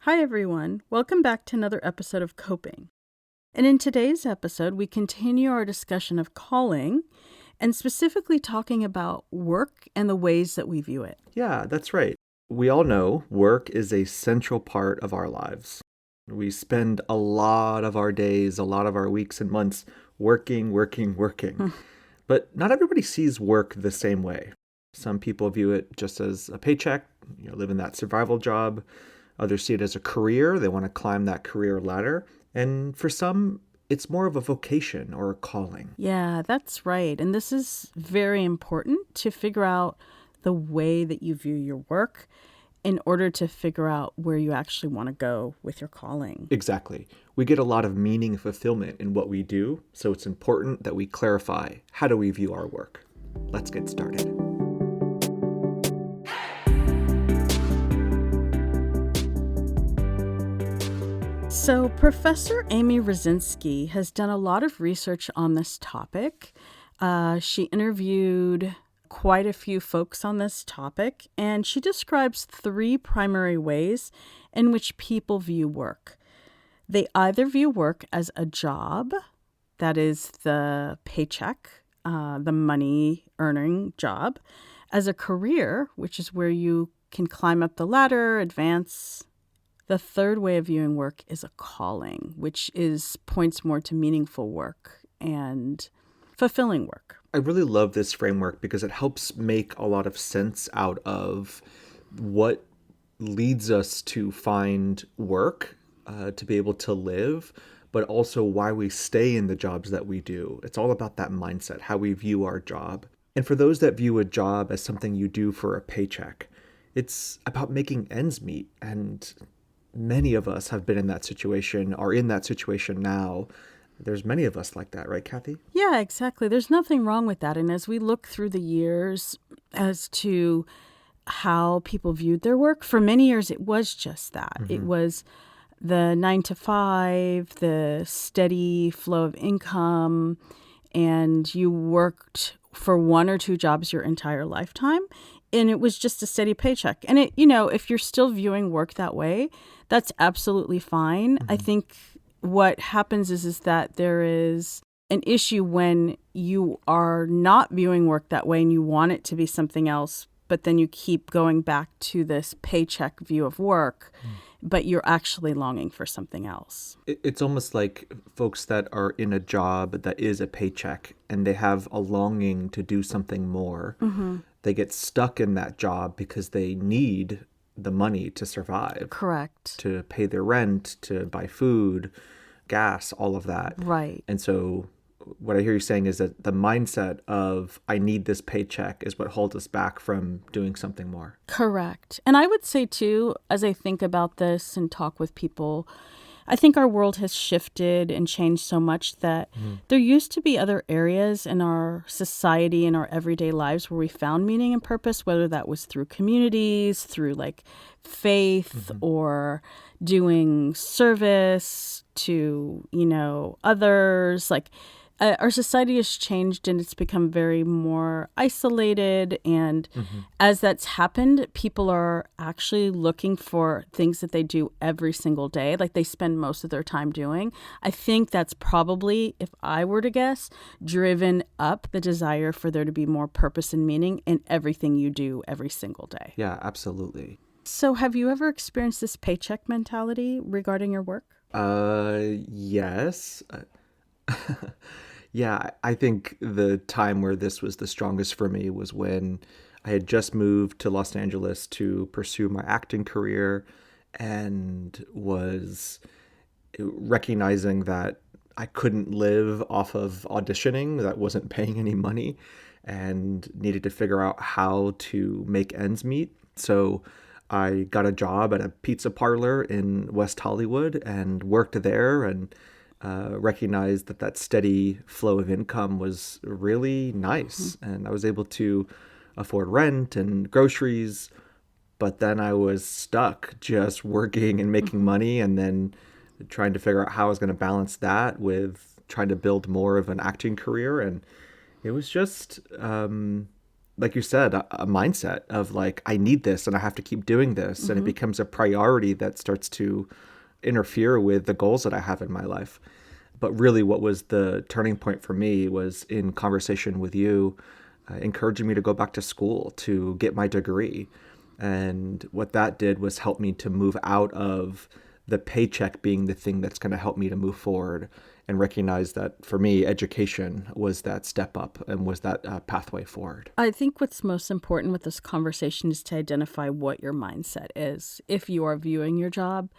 Hi everyone, welcome back to another episode of Coping. And in today's episode, we continue our discussion of calling and specifically talking about work and the ways that we view it. Yeah, that's right. We all know work is a central part of our lives. We spend a lot of our days, a lot of our weeks and months working. But not everybody sees work the same way. Some people view it just as a paycheck, living that survival job. Others see it as a career. They want to climb that career ladder. And for some, it's more of a vocation or a calling. Yeah, that's right. And this is very important to figure out the way that you view your work in order to figure out where you actually want to go with your calling. Exactly. We get a lot of meaning and fulfillment in what we do, so it's important that we clarify how do we view our work. Let's get started. So, Professor Amy Rizinski has done a lot of research on this topic. She interviewed quite a few folks on this topic, and she describes three primary ways in which people view work. They either view work as a job, that is the paycheck, the money-earning job, as a career, which is where you can climb up the ladder, advance. The third way of viewing work is a calling, which points more to meaningful work and fulfilling work. I really love this framework because it helps make a lot of sense out of what leads us to find work, to be able to live, but also why we stay in the jobs that we do. It's all about that mindset, how we view our job. And for those that view a job as something you do for a paycheck, it's about making ends meet. And many of us have been in that situation, are in that situation now. There's many of us like that, right, Kathy? Yeah, exactly. There's nothing wrong with that. And as we look through the years as to how people viewed their work, for many years it was just that. Mm-hmm. It was the 9 to 5, the steady flow of income, and you worked for one or two jobs your entire lifetime. And it was just a steady paycheck. And if you're still viewing work that way, that's absolutely fine. Mm-hmm. I think what happens is that there is an issue when you are not viewing work that way and you want it to be something else, but then you keep going back to this paycheck view of work, but you're actually longing for something else. It's almost like folks that are in a job that is a paycheck and they have a longing to do something more. Mm-hmm. They get stuck in that job because they need the money to survive. Correct. To pay their rent, to buy food, gas, all of that. Right. And so what I hear you saying is that the mindset of I need this paycheck is what holds us back from doing something more. Correct. And I would say too, as I think about this and talk with people, I think our world has shifted and changed so much that there used to be other areas in our society and our everyday lives where we found meaning and purpose, whether that was through communities, through like faith, or doing service to, others. Like our society has changed and it's become very more isolated. And as that's happened, people are actually looking for things that they do every single day, like they spend most of their time doing. I think that's probably, if I were to guess, driven up the desire for there to be more purpose and meaning in everything you do every single day. Yeah, absolutely. So have you ever experienced this paycheck mentality regarding your work? Yes. Yeah, I think the time where this was the strongest for me was when I had just moved to Los Angeles to pursue my acting career and was recognizing that I couldn't live off of auditioning, that wasn't paying any money, and needed to figure out how to make ends meet. So I got a job at a pizza parlor in West Hollywood and worked there and recognized that steady flow of income was really nice. And I was able to afford rent and groceries, but then I was stuck just working and making money and then trying to figure out how I was going to balance that with trying to build more of an acting career. And it was just like you said, a mindset of like, I need this and I have to keep doing this. And it becomes a priority that starts to interfere with the goals that I have in my life. But really what was the turning point for me was in conversation with you, encouraging me to go back to school to get my degree. And what that did was help me to move out of the paycheck being the thing that's going to help me to move forward, and recognize that for me, education was that step up and was that pathway forward. I think what's most important with this conversation is to identify what your mindset is. If you are viewing your job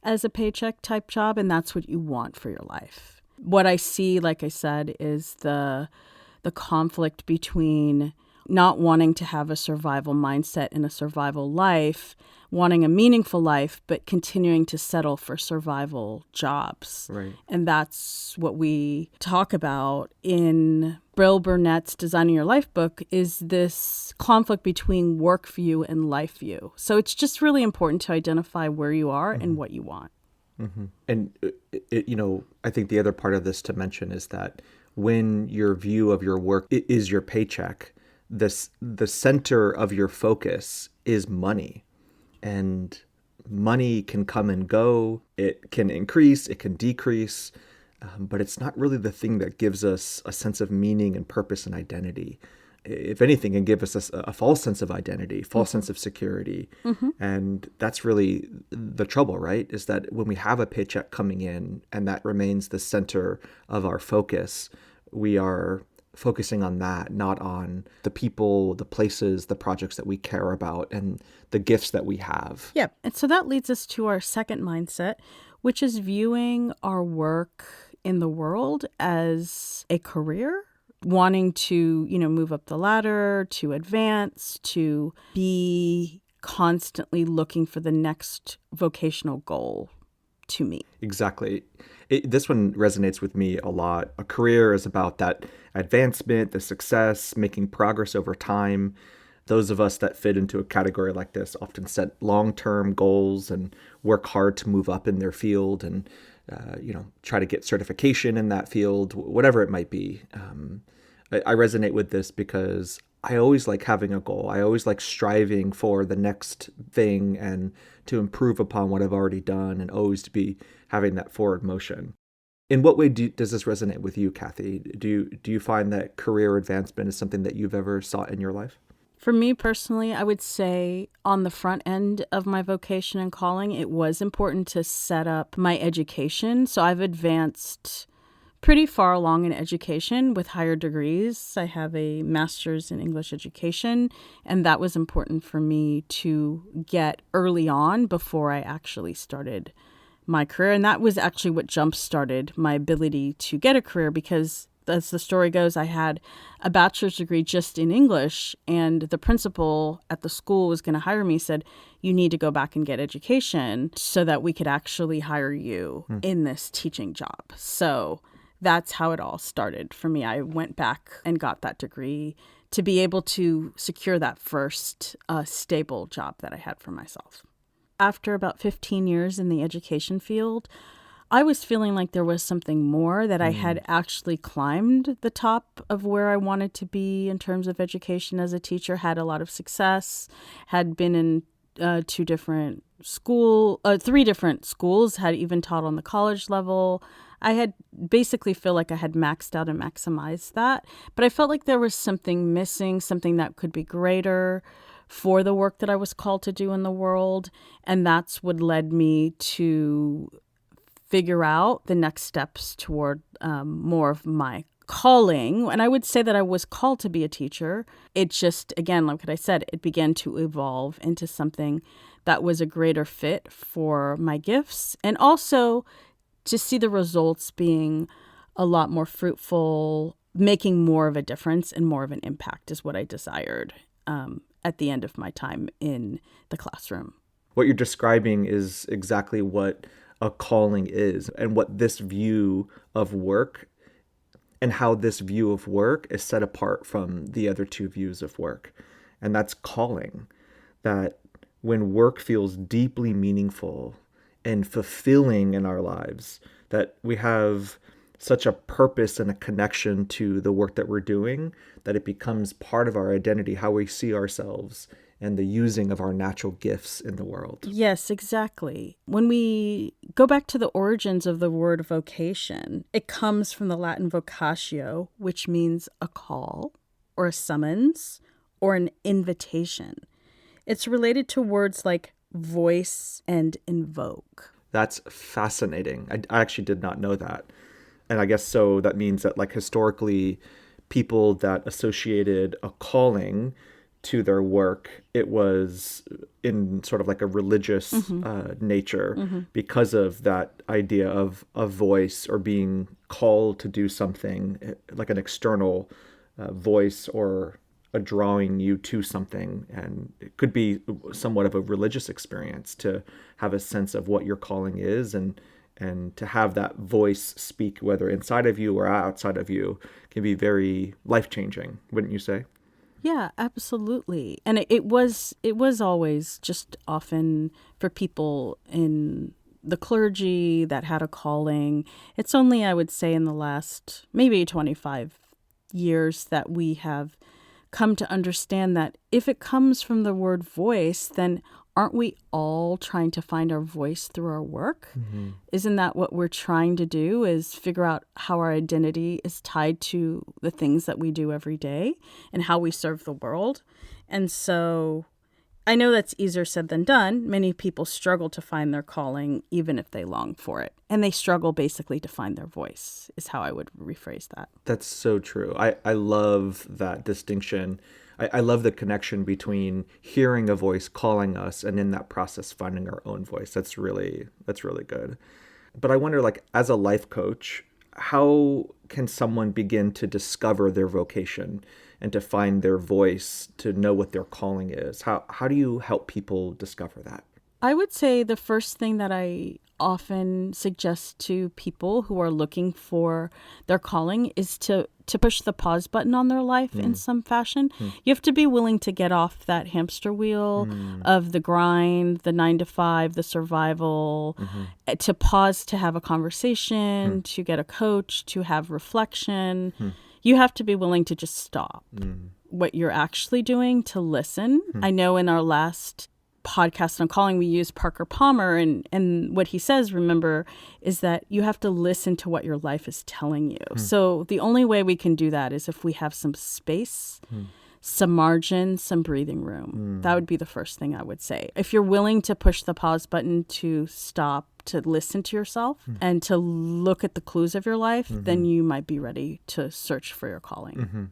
as a paycheck type job, and that's what you want for your life. What I see, like I said, is the conflict between not wanting to have a survival mindset and a survival life, wanting a meaningful life, but continuing to settle for survival jobs. Right. And that's what we talk about in Brill Burnett's Designing Your Life book, is this conflict between work view and life view. So it's just really important to identify where you are and what you want. And, I think the other part of this to mention is that when your view of your work is your paycheck, the center of your focus is money. And money can come and go. It can increase, it can decrease, but it's not really the thing that gives us a sense of meaning and purpose and identity. If anything, it can give us a false sense of identity, false sense of security. And that's really the trouble, right? Is that when we have a paycheck coming in and that remains the center of our focus, we are focusing on that, not on the people, the places, the projects that we care about, and the gifts that we have. Yep. And so that leads us to our second mindset, which is viewing our work in the world as a career, wanting to, move up the ladder, to advance, to be constantly looking for the next vocational goal to meet. Exactly. This one resonates with me a lot. A career is about that advancement, the success, making progress over time. Those of us that fit into a category like this often set long-term goals and work hard to move up in their field and, try to get certification in that field, whatever it might be. I resonate with this because I always like having a goal. I always like striving for the next thing and to improve upon what I've already done, and always to be having that forward motion. In what way does this resonate with you, Kathy? Do you find that career advancement is something that you've ever sought in your life? For me personally, I would say on the front end of my vocation and calling, it was important to set up my education. So I've advanced pretty far along in education with higher degrees. I have a master's in English education, and that was important for me to get early on before I actually started my career. And that was actually what jump-started my ability to get a career, because as the story goes, I had a bachelor's degree just in English, and the principal at the school was going to hire me, said, you need to go back and get education so that we could actually hire you in this teaching job. So that's how it all started for me. I went back and got that degree to be able to secure that first stable job that I had for myself. After about 15 years in the education field, I was feeling like there was something more, that I had actually climbed the top of where I wanted to be in terms of education as a teacher, had a lot of success, had been in three different schools, had even taught on the college level. I had basically feel like I had maxed out and maximized that, but I felt like there was something missing, something that could be greater for the work that I was called to do in the world. And that's what led me to figure out the next steps toward more of my calling. And I would say that I was called to be a teacher. It just, again, like what I said, it began to evolve into something that was a greater fit for my gifts, and also to see the results being a lot more fruitful, making more of a difference and more of an impact is what I desired at the end of my time in the classroom. What you're describing is exactly what a calling is, and what this view of work and how this view of work is set apart from the other two views of work. And that's calling. That when work feels deeply meaningful and fulfilling in our lives, that we have such a purpose and a connection to the work that we're doing that it becomes part of our identity, how we see ourselves, and the using of our natural gifts in the world. Yes, exactly. When we go back to the origins of the word vocation, it comes from the Latin vocatio, which means a call or a summons or an invitation. It's related to words like voice and invoke. That's fascinating. I actually did not know that. And I guess so that means that like historically, people that associated a calling to their work, it was in sort of like a religious nature because of that idea of a voice or being called to do something, like an external voice or a drawing you to something. And it could be somewhat of a religious experience to have a sense of what your calling is, and to have that voice speak, whether inside of you or outside of you, can be very life-changing, wouldn't you say? Yeah, absolutely. And it was always just often for people in the clergy that had a calling. It's only, I would say, in the last maybe 25 years that we have come to understand that if it comes from the word voice, then aren't we all trying to find our voice through our work? Mm-hmm. Isn't that what we're trying to do, is figure out how our identity is tied to the things that we do every day and how we serve the world? And so I know that's easier said than done. Many people struggle to find their calling, even if they long for it. And they struggle basically to find their voice, is how I would rephrase that. That's so true. I love that distinction. I love the connection between hearing a voice calling us and in that process finding our own voice. That's really good. But I wonder, like, as a life coach, how can someone begin to discover their vocation and to find their voice, to know what their calling is? How do you help people discover that? I would say the first thing that I often suggest to people who are looking for their calling is to push the pause button on their life in some fashion. You have to be willing to get off that hamster wheel of the grind, the 9 to 5, the survival, to pause, to have a conversation, to get a coach, to have reflection. You have to be willing to just stop what you're actually doing, to listen. I know in our last podcast on calling, we use Parker Palmer, and what he says, remember, is that you have to listen to what your life is telling you. So the only way we can do that is if we have some space, some margin, some breathing room. That would be the first thing I would say. If you're willing to push the pause button, to stop, to listen to yourself, and to look at the clues of your life, then you might be ready to search for your calling.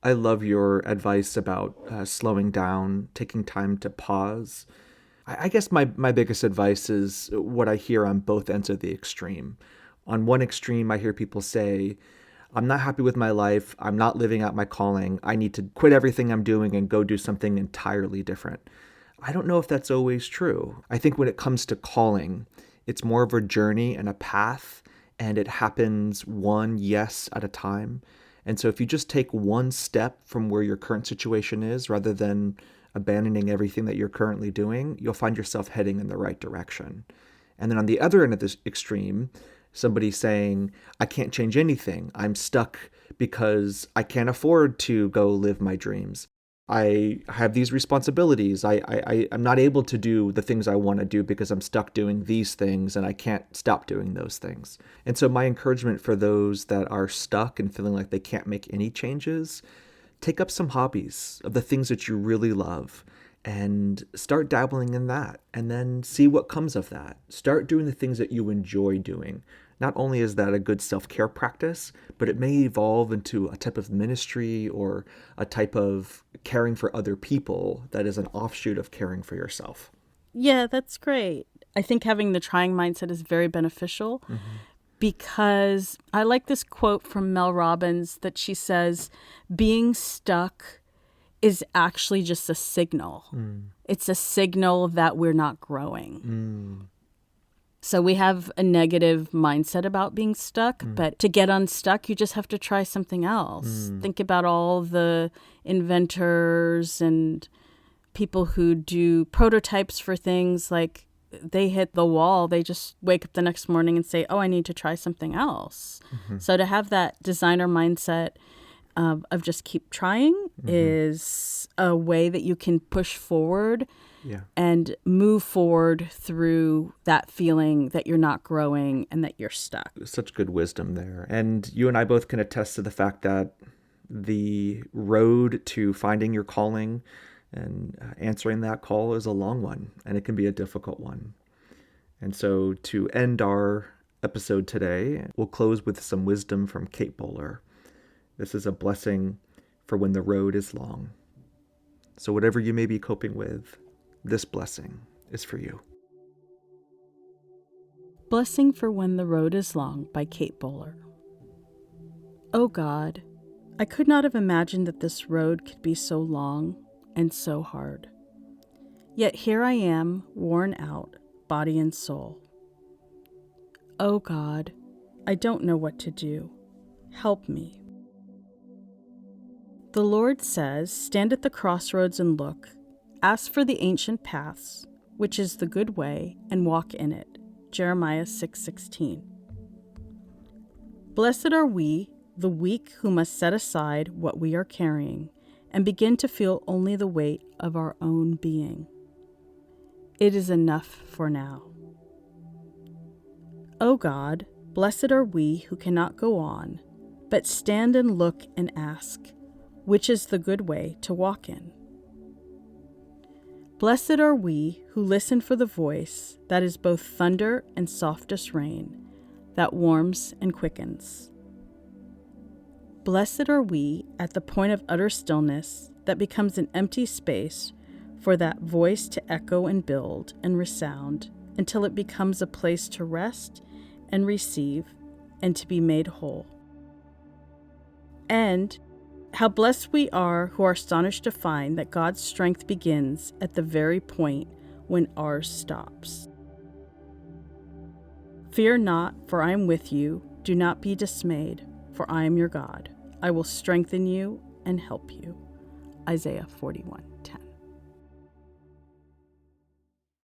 I love your advice about slowing down, taking time to pause. I guess my biggest advice is what I hear on both ends of the extreme. On one extreme, I hear people say, I'm not happy with my life. I'm not living out my calling. I need to quit everything I'm doing and go do something entirely different. I don't know if that's always true. I think when it comes to calling, it's more of a journey and a path, and it happens one yes at a time. And so if you just take one step from where your current situation is, rather than abandoning everything that you're currently doing, you'll find yourself heading in the right direction. And then on the other end of this extreme, somebody saying, I can't change anything. I'm stuck because I can't afford to go live my dreams. I have these responsibilities. I'm not able to do the things I want to do because I'm stuck doing these things and I can't stop doing those things. And so my encouragement for those that are stuck and feeling like they can't make any changes, take up some hobbies of the things that you really love and start dabbling in that, and then see what comes of that. Start doing the things that you enjoy doing. Not only is that a good self-care practice, but it may evolve into a type of ministry or a type of caring for other people that is an offshoot of caring for yourself. Yeah, that's great. I think having the trying mindset is very beneficial because I like this quote from Mel Robbins that she says, being stuck is actually just a signal. It's a signal that we're not growing. So we have a negative mindset about being stuck, but to get unstuck, you just have to try something else. Think about all the inventors and people who do prototypes for things. Like, they hit the wall, they just wake up the next morning and say, oh, I need to try something else. So to have that designer mindset of just keep trying is a way that you can push forward and move forward through that feeling that you're not growing and that you're stuck. Such good wisdom there. And you and I both can attest to the fact that the road to finding your calling and answering that call is a long one, and it can be a difficult one. And so to end our episode today, we'll close with some wisdom from Kate Bowler. This is a blessing for when the road is long. So whatever you may be coping with, this blessing is for you. Blessing for When the Road is Long by Kate Bowler. Oh God, I could not have imagined that this road could be so long and so hard. Yet here I am, worn out, body and soul. Oh God, I don't know what to do. Help me. The Lord says, stand at the crossroads and look. Ask for the ancient paths, which is the good way, and walk in it. Jeremiah 6:16. Blessed are we, the weak, who must set aside what we are carrying and begin to feel only the weight of our own being. It is enough for now. O God, blessed are we who cannot go on, but stand and look and ask, which is the good way to walk in. Blessed are we who listen for the voice that is both thunder and softest rain, that warms and quickens. Blessed are we at the point of utter stillness that becomes an empty space for that voice to echo and build and resound until it becomes a place to rest and receive and to be made whole. And how blessed we are who are astonished to find that God's strength begins at the very point when ours stops. Fear not, for I am with you. Do not be dismayed, for I am your God. I will strengthen you and help you. Isaiah 41.